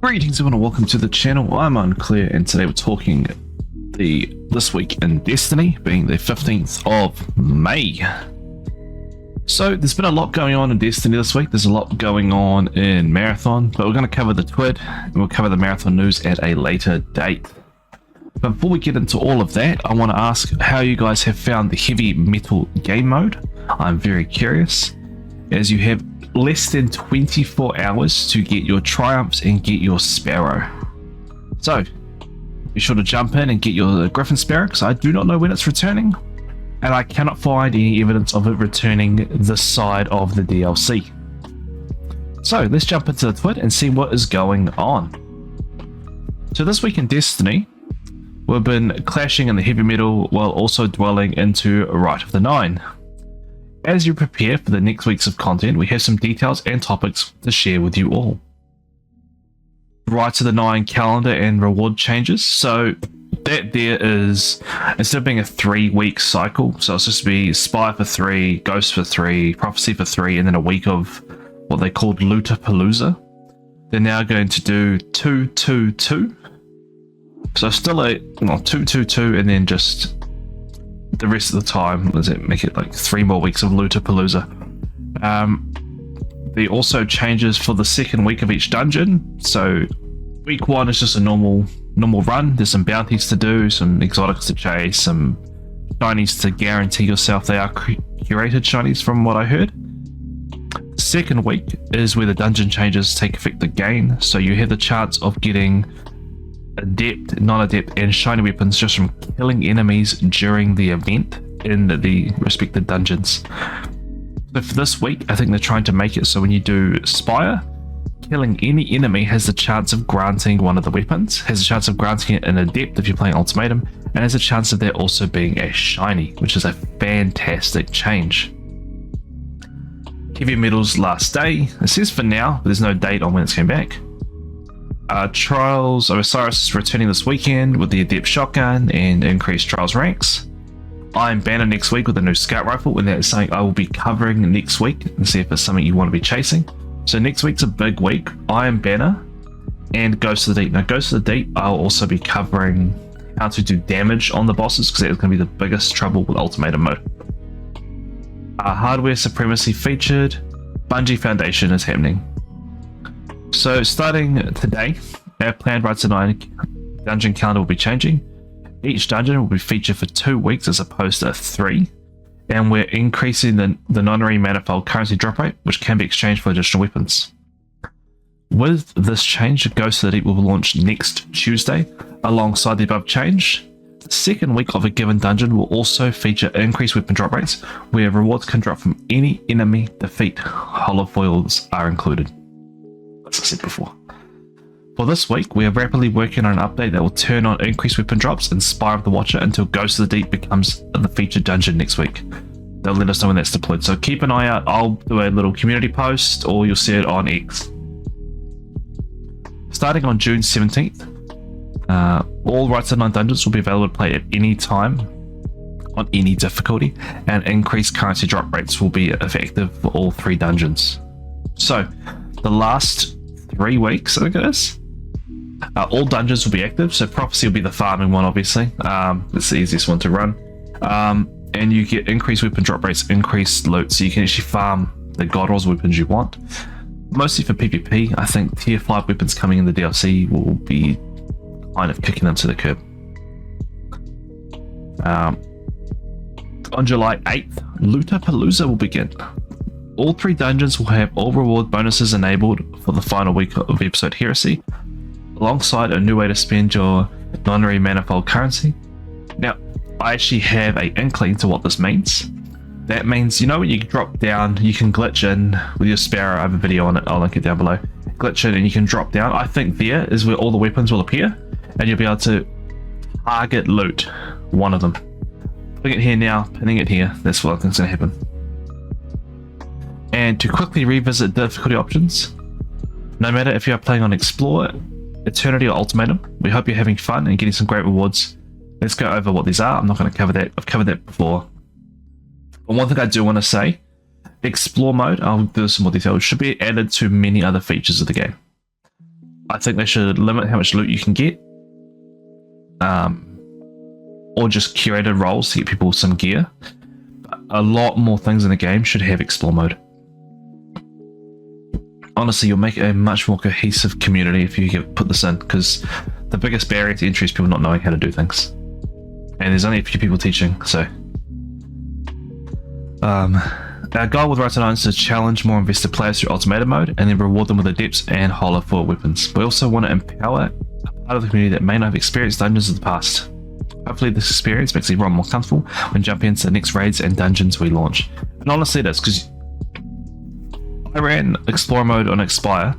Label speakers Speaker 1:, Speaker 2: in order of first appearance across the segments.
Speaker 1: Greetings everyone and welcome to the channel. I'm Unclear and today we're talking this week in Destiny, being the 15th of May. So there's been a lot going on in Destiny this week. There's a lot going on in Marathon, but we're going to cover the TWID and we'll cover the Marathon news at a later date. But before we get into all of that, I want to ask how you guys have found the heavy metal game mode. I'm very curious, as you have less than 24 hours to get your triumphs and get your sparrow. So be sure to jump in and get your griffin sparrow, because I do not know when it's returning and I cannot find any evidence of it returning this side of the DLC. So let's jump into the TWID and see what is going on. So this week in Destiny, we've been clashing in the heavy metal while also dwelling into Rite of the Nine. As you prepare for the next weeks of content, we have some details and topics to share with you all. Rite of the Nine calendar and reward changes. So that there is, instead of being a 3-week cycle, so it's just to be Spy for 3, Ghost for 3, Prophecy for 3, and then a week of what they called Lootapalooza. They're now going to do 2-2-2. So still a 2-2-2, and then just the rest of the time, does it make it like 3 more weeks of Lootapalooza? There also changes for the second week of each dungeon. So week 1 is just a normal run. There's some bounties to do, some exotics to chase, some shinies to guarantee yourself. They are curated shinies from what I heard. The second week is where the dungeon changes take effect again. So you have the chance of getting adept, non-adept, and shiny weapons just from killing enemies during the event in the respective dungeons. So for this week, I think they're trying to make it so when you do Spire, killing any enemy has the chance of granting one of the weapons, has a chance of granting it an adept if you're playing Ultimatum, and has a chance of there also being a shiny, which is a fantastic change. Heavy Metal's last day, it says for now, but there's no date on when it's coming back. Trials of Osiris is returning this weekend with the Adept Shotgun and increased Trials ranks. Iron Banner next week with a new Scout Rifle, and that is something I will be covering next week and see if it's something you want to be chasing. So next week's a big week. Iron Banner and Ghost of the Deep. Now Ghost of the Deep, I'll also be covering how to do damage on the bosses, because that is going to be the biggest trouble with Ultimatum mode. Hardware Supremacy featured. Bungie Foundation is happening. So starting today, our planned Rite of the Nine dungeon calendar will be changing. Each dungeon will be featured for 2 weeks as opposed to 3, and we're increasing the nonary manifold currency drop rate, which can be exchanged for additional weapons. With this change, Ghost of the Deep will launch next Tuesday alongside the above change. The second week of a given dungeon will also feature increased weapon drop rates, where rewards can drop from any enemy defeat. Holofoils are included, as I said before. For this week, we are rapidly working on an update that will turn on increased weapon drops and Spire of the Watcher until Ghost of the Deep becomes the featured dungeon next week. They'll let us know when that's deployed, so keep an eye out. I'll do a little community post, or you'll see it on X. Starting on June 17th, all Rite of the Nine dungeons will be available to play at any time, on any difficulty, and increased currency drop rates will be effective for all 3 dungeons. So, the last 3 weeks, I think it is, all dungeons will be active. So Prophecy will be the farming one, obviously. It's the easiest one to run. And you get increased weapon drop rates, increased loot, so you can actually farm the God Rolls weapons you want. Mostly for PvP, I think tier 5 weapons coming in the DLC will be kind of kicking them to the curb. On July 8th, Lootapalooza will begin. All 3 dungeons will have all reward bonuses enabled for the final week of Episode Heresy, alongside a new way to spend your nonary manifold currency. Now, I actually have an inkling to what this means. That means, you know, when you drop down, you can glitch in with your sparrow. I have a video on it, I'll link it down below. Glitch in and you can drop down. I think there is where all the weapons will appear, and you'll be able to target loot one of them. Putting it here now, pinning it here, that's what I think is going to happen. And to quickly revisit difficulty options, no matter if you are playing on Explore, Eternity, or Ultimatum, we hope you're having fun and getting some great rewards. Let's go over what these are. I'm not going to cover that. I've covered that before. But one thing I do want to say, Explore mode, I'll do some more detail, should be added to many other features of the game. I think they should limit how much loot you can get. Or just curated roles to get people some gear. But a lot more things in the game should have explore mode. Honestly, you'll make a much more cohesive community if you put this in, because the biggest barrier to entry is people not knowing how to do things. And there's only a few people teaching, so... Our goal with Right to Nine is to challenge more invested players through Ultimatum mode, and then reward them with adepts and Hollow for weapons. We also want to empower a part of the community that may not have experienced dungeons in the past. Hopefully this experience makes everyone more comfortable when jumping into the next raids and dungeons we launch. And honestly it is, because I ran Explorer mode on Spire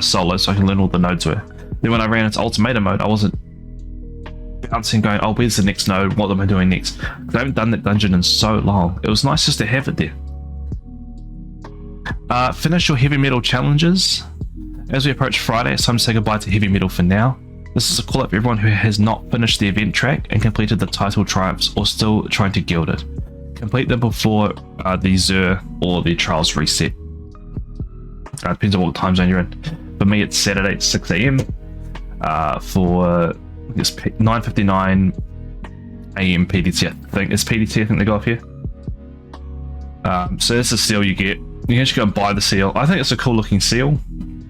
Speaker 1: solo so I can learn all the nodes were. Then when I ran into Ultimatum mode, I wasn't bouncing going, oh, where's the next node, what am I doing next? Because I haven't done that dungeon in so long. It was nice just to have it there. Finish your heavy metal challenges. As we approach Friday, it's time to say goodbye to heavy metal for now. This is a call up for everyone who has not finished the event track and completed the title triumphs or still trying to guild it. Complete them before the Zur or the Trials reset. Depends on what time zone you're in. For me, it's Saturday at 6 AM for I guess 9:59 AM PDT. I think it's PDT. I think they go off here. So this is the seal you get. You can actually go and buy the seal. I think it's a cool looking seal,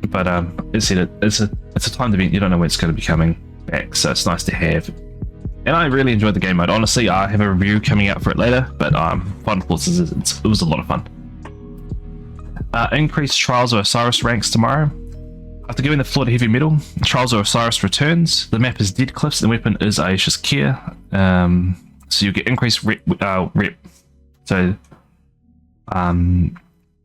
Speaker 1: but it's a timed event. You don't know when it's going to be coming back, so it's nice to have. And I really enjoyed the game mode. Honestly, I have a review coming out for it later, but final thoughts is it was a lot of fun. Increased Trials of Osiris ranks tomorrow. After giving the floor to heavy metal, Trials of Osiris returns. The map is Dead Cliffs and the weapon is Aisha's Care. So you get increased rep. So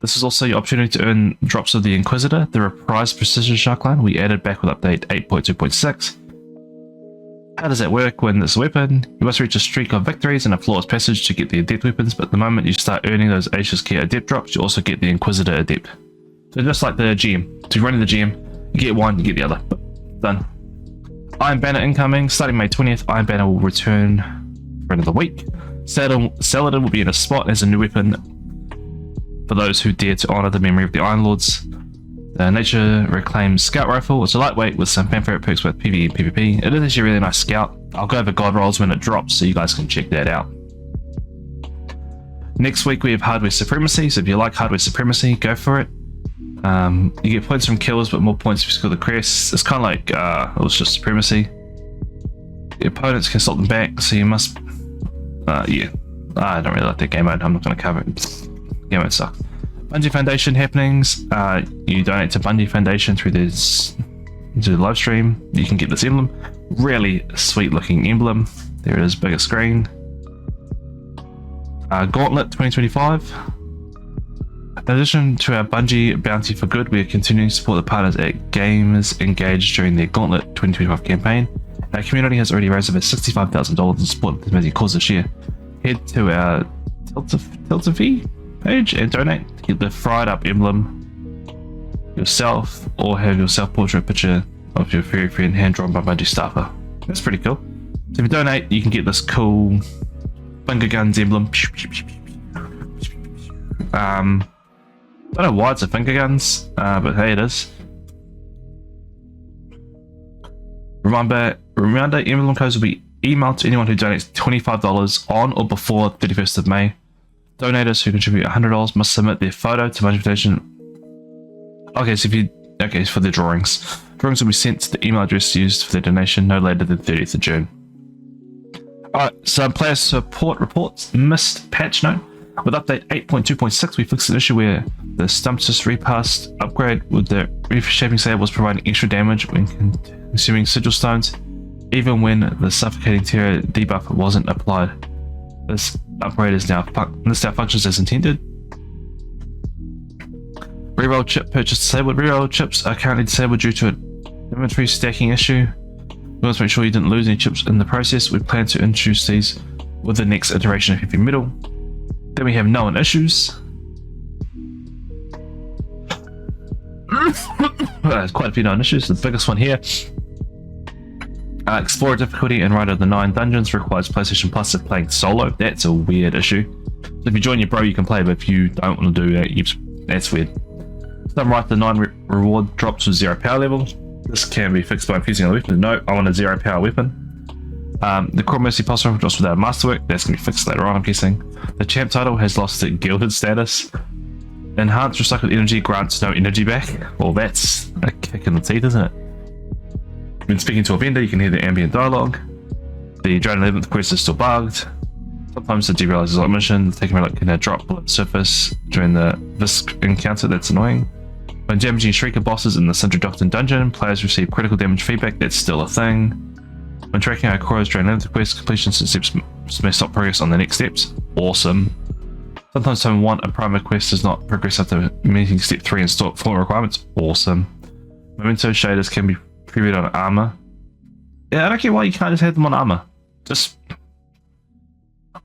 Speaker 1: this is also your opportunity to earn drops of the Inquisitor, the reprised precision shark line we added back with update 8.2.6. How does that work when this weapon? You must reach a streak of victories and a flawless passage to get the adept weapons, but the moment you start earning those Aisha's Care adept drops, you also get the Inquisitor adept. So just like the GM. So you're running the GM, you get one, you get the other. Done. Iron Banner incoming, starting May 20th, Iron Banner will return for another week. Saladin will be in a spot as a new weapon for those who dare to honour the memory of the Iron Lords. The Nature Reclaimed Scout Rifle is a lightweight with some fanfare perks with PvE and PvP. It is actually a really nice scout. I'll go over god rolls when it drops so you guys can check that out. Next week we have Hardware Supremacy, so if you like Hardware Supremacy, go for it. You get points from kills, but more points if you score the crest. It's kind of like it was just Supremacy. The opponents can stop them back, so you must... yeah. I don't really like that game mode, I'm not going to cover it. Game mode sucks. Bungie Foundation happenings. You donate to Bungie Foundation through the live stream. You can get this emblem. Really sweet looking emblem. There it is, bigger screen. Gauntlet 2025. In addition to our Bungie Bounty for Good, we are continuing to support the partners at Gamers Engaged during their Gauntlet 2025 campaign. Our community has already raised over $65,000 in support of this amazing cause this year. Head to our Tiltify page and donate to get the fried up emblem yourself, or have your self-portrait picture of your fairy friend hand drawn by Bungie staffer. That's pretty cool. So if you donate, you can get this cool finger guns emblem. Don't know why it's a finger guns, but hey, it is. Reminder, emblem codes will be emailed to anyone who donates $25 on or before 31st of May. Donators who contribute $100 must submit their photo to Bungie Foundation. Okay, so for the drawings. Drawings will be sent to the email address used for their donation no later than 30th of June. Alright, so player support reports missed patch note. With update 8.2.6, we fixed an issue where the Stumptus repass upgrade with the reshaping save was providing extra damage when consuming sigil stones, even when the suffocating terror debuff wasn't applied. This upgrade is now functions as intended. Reroll chip purchase disabled. Reroll chips are currently disabled due to an inventory stacking issue. We want to make sure you didn't lose any chips in the process. We plan to introduce these with the next iteration of Heavy Metal. Then we have known issues. There's quite a few known issues. The biggest one here. Explorer difficulty in Rite of the 9 dungeons requires PlayStation Plus if playing solo. That's a weird issue. So if you join your bro, you can play, but if you don't want to do that, that's weird. Some Rite of the 9 reward drops with 0 power level. This can be fixed by infusing a weapon. No, I want a 0 power weapon. The core mercy pulse rifle drops without masterwork. That's going to be fixed later on, I'm guessing. The champ title has lost its gilded status. Enhanced recycled energy grants no energy back. Well, that's a kick in the teeth, isn't it? When speaking to a vendor, you can hear the ambient dialogue. The Drain 11th quest is still bugged. Sometimes the derealizes like mission, taking me like can drop below the surface during the Visk encounter. That's annoying. When damaging Shrieker bosses in the Sindri Doctrine dungeon, players receive critical damage feedback. That's still a thing. When tracking Ikoro's Drain 11th quest completion steps may stop progress on the next steps. Awesome. Sometimes time 1 a primer quest does not progress after meeting step 3 and store full requirements. Awesome. Memento shaders can be previewed on armor. Yeah, I don't get why you can't just have them on armor. Just,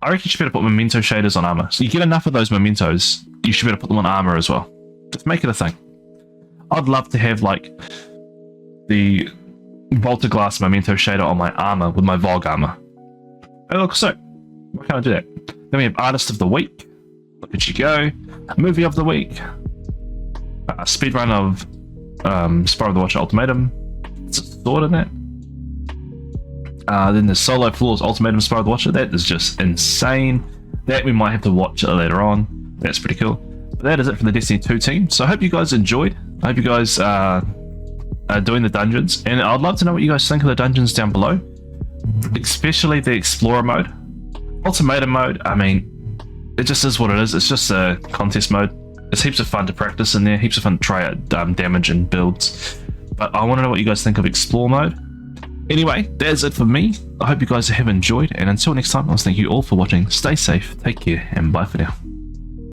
Speaker 1: I reckon you should better put memento shaders on armor. So you get enough of those mementos, you should better put them on armor as well. Just make it a thing. I'd love to have like the Volta Glass memento shader on my armor with my Vogue armor. Oh look, so why can't I do that? Then we have Artist of the Week. Look at you go. Movie of the Week. Speedrun of Spyro the Watcher Ultimatum. It's a sword in that. Then the Solo Floors Ultimatum Spyro the Watcher. That is just insane. That we might have to watch later on. That's pretty cool. But that is it for the Destiny 2 team. So I hope you guys enjoyed. I hope you guys are doing the dungeons. And I'd love to know what you guys think of the dungeons down below. Especially the Explorer mode. Ultimatum mode, I mean, it just is what it is. It's just a contest mode. It's heaps of fun to practice in there. Heaps of fun to try out damage and builds. But I want to know what you guys think of Explore mode. Anyway, that's it for me. I hope you guys have enjoyed. And until next time, I want to thank you all for watching. Stay safe, take care, and bye for now.